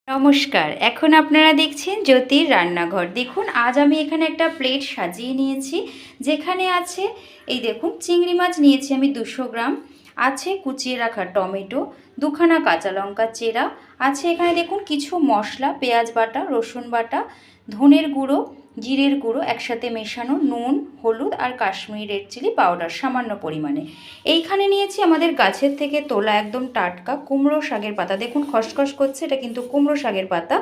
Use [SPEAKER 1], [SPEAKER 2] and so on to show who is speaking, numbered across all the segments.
[SPEAKER 1] নমস্কার। এখন আপনারা দেখছেন জ্যোতির রান্নাঘর। দেখুন আজ আমি এখানে একটা প্লেট সাজিয়ে নিয়েছি, যেখানে আছে এই দেখুন চিংড়ি মাছ নিয়েছি আমি 200 গ্রাম, আছে কুচিয়ে রাখা টমেটো, দুখানা কাঁচা লঙ্কা চেরা, আছে এখানে দেখুন কিছু মশলা, পেঁয়াজ বাটা, রসুন বাটা, ধনের গুঁড়ো, জিরের গুঁড়ো একসাথে মেশানো, নুন, হলুদ আর কাশ্মীরি রেড চিলি পাউডার সামান্য পরিমাণে। এইখানে নিয়েছি আমাদের গাছের থেকে তোলা একদম টাটকা কুমড়ো শাকের পাতা। দেখুন খসখস করছে, এটা কিন্তু কুমড়ো শাকের পাতা।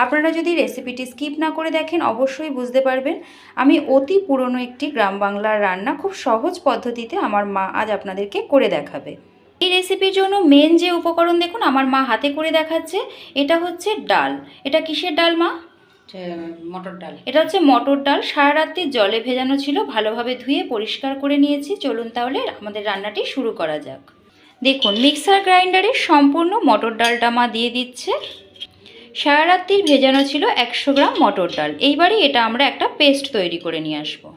[SPEAKER 1] আপনারা যদি রেসিপিটি স্কিপ না করে দেখেন অবশ্যই বুঝতে পারবেন আমি অতি পুরনো একটি গ্রাম বাংলার রান্না খুব সহজ পদ্ধতিতে আমার মা আজ আপনাদেরকে করে দেখাবে। এই রেসিপির জন্য মেন যে উপকরণ দেখুন আমার মা হাতে করে দেখাচ্ছে, এটা হচ্ছে ডাল। এটা কিসের ডাল মা? মটর ডাল। এটা হচ্ছে মটর ডাল, সারা রাত্রি জলে ভেজানো ছিল, ভালোভাবে ধুয়ে পরিষ্কার করে নিয়েছি। চলুন তাহলে আমাদের রান্নাটি শুরু করা যাক। দেখুন মিক্সার গ্রাইন্ডারে সম্পূর্ণ মটর ডালটা মা দিয়ে দিচ্ছে। সারা রাত্রির ভেজানো ছিল 100 গ্রাম মটর ডাল। এইবারে এটা আমরা একটা পেস্ট তৈরি করে নিয়ে আসবো।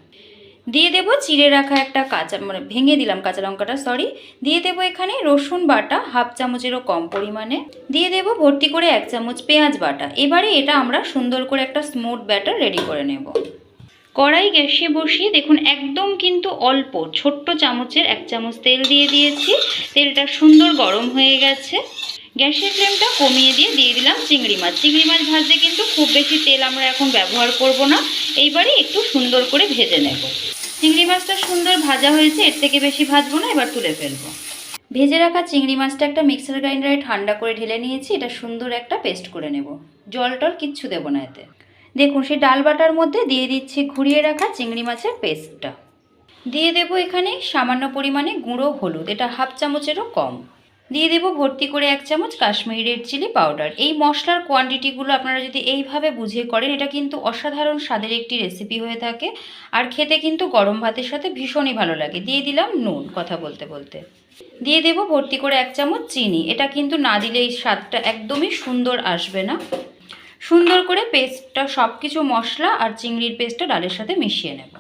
[SPEAKER 1] দিয়ে দেবো চিড়ে রাখা একটা ভেঙে দিলাম কাঁচা লঙ্কাটা, দিয়ে দেবো এখানে রসুন বাটা হাফ চামচেরও কম পরিমাণে, দিয়ে দেবো ভর্তি করে 1 চামচ পেঁয়াজ বাটা। এবারে এটা আমরা সুন্দর করে একটা স্মুথ ব্যাটার রেডি করে নেব। কড়াই গ্যাসে বসিয়ে দেখুন একদম কিন্তু অল্প ছোট্ট চামচের 1 চামচ তেল দিয়ে দিয়েছি। তেলটা সুন্দর গরম হয়ে গেছে। গ্যাসের ফ্লেমটা কমিয়ে দিয়ে দিলাম চিংড়ি মাছ। চিংড়ি মাছ ভাজতে কিন্তু খুব বেশি তেল আমরা এখন ব্যবহার করব না, এইবারে একটু সুন্দর করে ভেজে নেব। চিংড়ি মাছটা সুন্দর ভাজা হয়েছে, এর থেকে বেশি ভাজবো না, এবার তুলে ফেলবো। ভেজে রাখা চিংড়ি মাছটা একটা মিক্সার গ্রাইন্ডারে ঠান্ডা করে ঢেলে নিয়েছি। এটা সুন্দর একটা পেস্ট করে নেব, জল টল কিচ্ছু দেবো না এতে। দেখুন সেই ডাল বাটার মধ্যে দিয়ে দিচ্ছি ঘুরিয়ে রাখা চিংড়ি মাছের পেস্টটা। দিয়ে দেব এখানে সামান্য পরিমাণে গুঁড়ো হলুদ, এটা হাফ চামচেরও কম। দিয়ে দেব ভর্তি করে 1 চামচ কাশ্মীরি রেড চিলি পাউডার। এই মশলার কোয়ান্টিটিগুলো আপনারা যদি এইভাবে বুঝে করেন এটা কিন্তু অসাধারণ স্বাদের একটি রেসিপি হয়ে থাকে, আর খেতে কিন্তু গরম ভাতের সাথে ভীষণই ভালো লাগে। দিয়ে দিলাম নুন কথা বলতে বলতে। দিয়ে দেব ভর্তি করে 1 চামচ চিনি, এটা কিন্তু না দিলে এই স্বাদটা একদমই সুন্দর আসবে না। সুন্দর করে পেস্টটা সব কিছু মশলা আর চিংড়ির পেস্টটা ডালের সাথে মিশিয়ে নেব।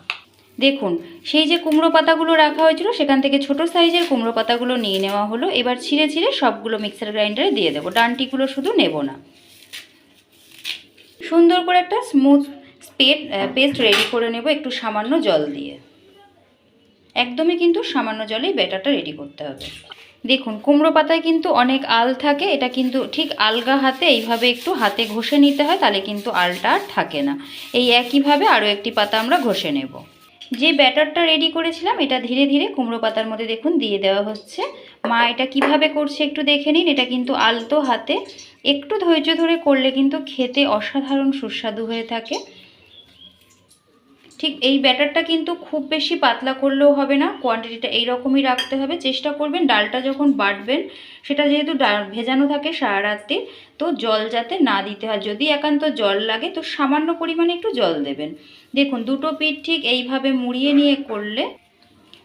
[SPEAKER 1] দেখুন সেই যে কুমড়ো পাতাগুলো রাখা হয়েছিল সেখান থেকে ছোট সাইজের কুমড়ো পাতাগুলো নিয়ে নেওয়া হলো। এবার ছিঁড়ে ছিঁড়ে সবগুলো মিক্সার গ্রাইন্ডারে দিয়ে দেবো, ডান্টিগুলো শুধু নেব না। সুন্দর করে একটা স্মুথ পেস্ট রেডি করে নেব একটু সামান্য জল দিয়ে। একদমই কিন্তু সামান্য জলেই ব্যাটারটা রেডি করতে হবে। দেখুন কুমড়ো পাতায় কিন্তু অনেক আল থাকে, এটা কিন্তু ঠিক আলগা হাতে এইভাবে একটু হাতে ঘষে নিতে হয়, তাহলে কিন্তু আলটা আর থাকে না। এই একইভাবে আরও একটি পাতা আমরা ঘষে নেব। যে ব্যাটারটা রেডি করেছিলাম এটা ধীরে ধীরে কুমড়ো পাতার মধ্যে দেখুন দিয়ে দেওয়া হচ্ছে। মা এটা কিভাবে করছে একটু দেখে নিন। এটা কিন্তু আলতো হাতে একটু ধৈর্য ধরে করলে কিন্তু খেতে অসাধারণ সুস্বাদু হয়ে থাকে। ঠিক এই ব্যাটারটা কিন্তু খুব বেশি পাতলা করলেও হবে না, কোয়ান্টিটিটা এইরকমই রাখতে হবে। চেষ্টা করবেন ডালটা যখন বাটবেন সেটা যেহেতু ভেজানো থাকে সারা রাত্রি, তো জল যাতে না দিতে হয়। যদি একান্ত জল লাগে তো সামান্য পরিমাণে একটু জল দেবেন। দেখুন দুটো পিঠ ঠিক এইভাবে মুড়িয়ে নিয়ে করলে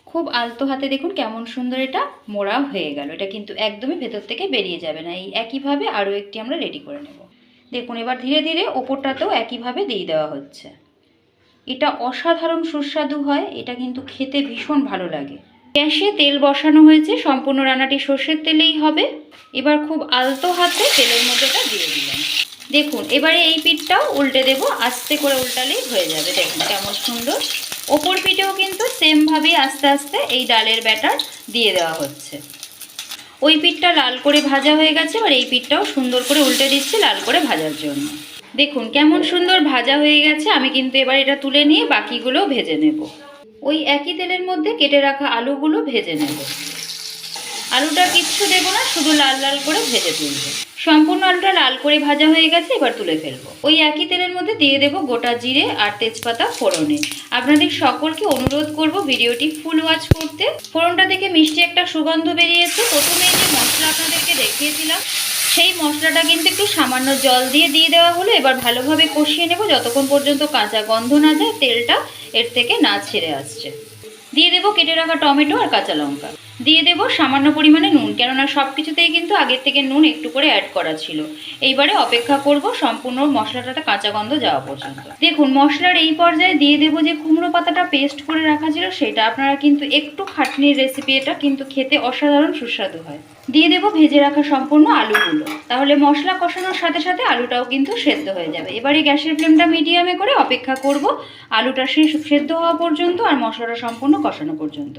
[SPEAKER 1] খুব আলতো হাতে দেখুন কেমন সুন্দর এটা মোড়া হয়ে গেল। এটা কিন্তু একদমই ভেতর থেকে বেরিয়ে যাবে না। এই একইভাবে আরও একটি আমরা রেডি করে নেব। দেখুন এবার ধীরে ধীরে ওপরটাতেও একইভাবে দিয়ে দেওয়া হচ্ছে। এটা অসাধারণ সুস্বাদু হয়, এটা কিন্তু খেতে ভীষণ ভালো লাগে। গ্যাসে তেল বসানো হয়েছে, সম্পূর্ণ রান্নাটি সর্ষের তেলেই হবে। এবার খুব আলতো হাতে তেলের মধ্যে এটা দিয়ে দিলাম। দেখুন এবারে এই পিঠটাও উল্টে দেব, আস্তে করে উল্টালেই হয়ে যাবে। দেখুন কেমন সুন্দর। ওপর পিঠেও কিন্তু সেমভাবেই আস্তে আস্তে এই ডালের ব্যাটার দিয়ে দেওয়া হচ্ছে। ওই পিঠটা লাল করে ভাজা হয়ে গেছে, এবার এই পিঠটাও সুন্দর করে উল্টে দিচ্ছি লাল করে ভাজার জন্য। দেখুন কেমন সুন্দর ভাজা হয়ে গেছে। আমি কিন্তু এবার এটা তুলে নিয়ে বাকিগুলো ভেজে নেব। ওই একই তেলের মধ্যে কেটে রাখা আলুগুলো ভেজে নেব। আলুটা কিচ্ছু দেব না, শুধু লাল লাল করে ভেজে তুলব। সম্পূর্ণ আলুটা লাল করে ভাজা হয়ে গেছে, এবার তুলে ফেলবো। ওই একই তেলের মধ্যে দিয়ে দেব গোটা জিরে আর তেজপাতা ফোড়নে। আপনাদের সকলকে অনুরোধ করব ভিডিওটি ফুল ওয়াচ করতে। ফোড়নটা থেকে মিষ্টি একটা সুগন্ধ বেরিয়েছে। প্রথমে যে মশলা আপনাদেরকে দেখিয়েছিলাম সেই মশলাটা কিন্তু একটু সামান্য জল দিয়ে দেওয়া হলো। এবার ভালোভাবে কষিয়ে নেব যতক্ষণ পর্যন্ত কাঁচা গন্ধ না যায়, তেলটা এর থেকে না ছেড়ে আসছে। দিয়ে দেবো কেটে রাখা টমেটো আর কাঁচা লঙ্কা। দিয়ে দেবো সামান্য পরিমাণে নুন, কেননা সব কিছুতেই কিন্তু আগের থেকে নুন একটু করে অ্যাড করা ছিল। এইবারে অপেক্ষা করব সম্পূর্ণ মশলাটা কাঁচা গন্ধ যাওয়া পর্যন্ত। দেখুন মশলার এই পর্যায়ে দিয়ে দেবো যে কুমড়ো পাতাটা পেস্ট করে রাখা ছিল সেটা। আপনারা কিন্তু একটু খাটনির রেসিপি এটা, কিন্তু খেতে অসাধারণ সুস্বাদু হয়। দিয়ে দেবো ভেজে রাখা সম্পূর্ণ আলুগুলো, তাহলে মশলা কষানোর সাথে সাথে আলুটাও কিন্তু সেদ্ধ হয়ে যাবে। এবারে গ্যাসের ফ্লেমটা মিডিয়ামে করে অপেক্ষা করব আলুটা সেদ্ধ হওয়া পর্যন্ত আর মশলাটা সম্পূর্ণ কষানো পর্যন্ত।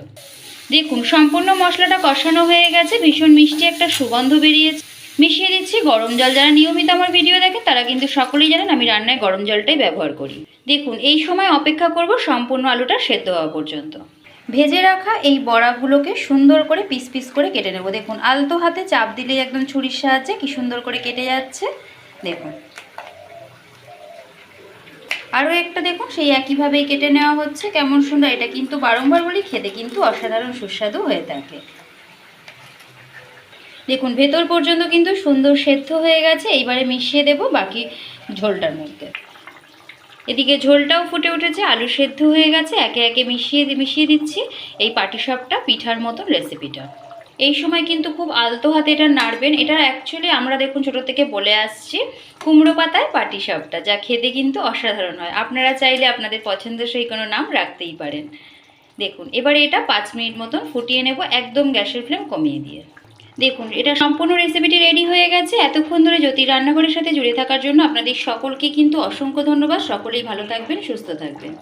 [SPEAKER 1] দেখুন সম্পূর্ণ মশলাটা কষানো হয়ে গেছে, ভীষণ মিষ্টি একটা সুগন্ধ বেরিয়েছে। মিশিয়ে দিচ্ছি গরম জল। যারা নিয়মিত আমার ভিডিও দেখে তারা কিন্তু সকলেই জানেন আমি রান্নায় গরম জলটাই ব্যবহার করি। দেখুন এই সময় অপেক্ষা করব সম্পূর্ণ আলুটা সেদ্ধ হওয়া পর্যন্ত। ভেজে রাখা এই বড়াগুলোকে সুন্দর করে পিস পিস করে কেটে নেব। দেখুন আলতো হাতে চাপ দিলেই একদম ছুরির সাহায্যে কি সুন্দর করে কেটে যাচ্ছে। দেখুন আরও একটা দেখুন সেই একইভাবেই কেটে নেওয়া হচ্ছে, কেমন সুন্দর। এটা কিন্তু বারংবার বলি খেতে কিন্তু অসাধারণ সুস্বাদু হয়ে থাকে। দেখুন ভেতর পর্যন্ত কিন্তু সুন্দর সেদ্ধ হয়ে গেছে। এইবারে মিশিয়ে দেব বাকি ঝোলটার মধ্যে। এদিকে ঝোলটাও ফুটে উঠেছে, আলু সেদ্ধ হয়ে গেছে। একে একে মিশিয়ে দিচ্ছি এই পাটিসাপটা পিঠার মতো রেসিপিটা। এই সময় কিন্তু খুব আলতো হাতে এটা নাড়বেন। এটা অ্যাকচুয়ালি আমরা দেখুন ছোটো থেকে বলে আসছি কুমড়ো পাতায় পাটিসাপটা, যা খেতে কিন্তু অসাধারণ হয়। আপনারা চাইলে আপনাদের পছন্দসই কোনো নাম রাখতেই পারেন। দেখুন এবারে এটা 5 মিনিট মতন ফুটিয়ে নেব, একদম গ্যাসের ফ্লেম কমিয়ে দিয়ে। দেখুন এটা সম্পূর্ণ রেসিপিটি রেডি হয়ে গেছে। এতক্ষণ ধরে জ্যোতি রান্নাঘরের সাথে জুড়ে থাকার জন্য আপনাদের সকলকে কিন্তু অসংখ্য ধন্যবাদ। সকলেই ভালো থাকবেন, সুস্থ থাকবেন।